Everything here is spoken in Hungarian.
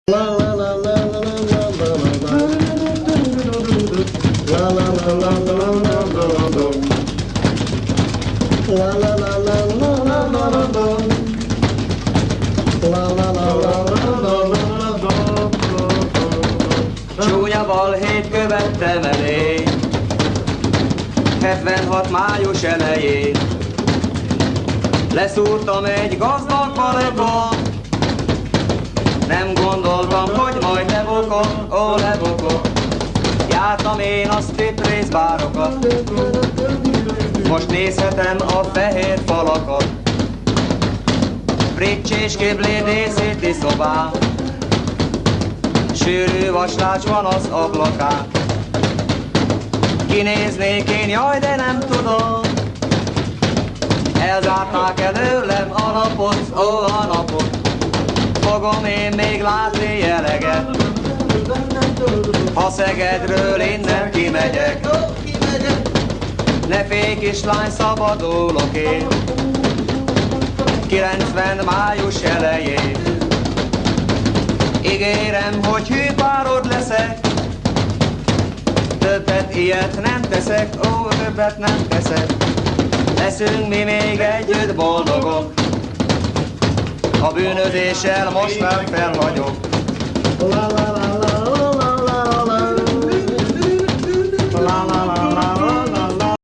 La la la la la la la la la la la la la la la la la Csúnya balhét követtem elé, 76 május elején. Leszúrtam egy gazdag balekon, nem gondoltam, hogy majd lebukok, ó lebukok. Jártam én a strip race bárokat, most nézhetem a fehér falakat. Frics kéblédészíti szobám, sűrű vaslács van az ablakán. Kinéznék én, jaj, de nem tudom, elzárták előlem a napot, ó a napot. Fogom én még látni jeleget, ha Szegedről innen kimegyek. Ne félj kislány, szabadulok én, 90 május elején. Ígérem, hogy hű párod leszek, többet ilyet nem teszek, ó, többet nem teszek. Leszünk mi még együtt boldogok, a bűnözéssel most már felhagyok. la la la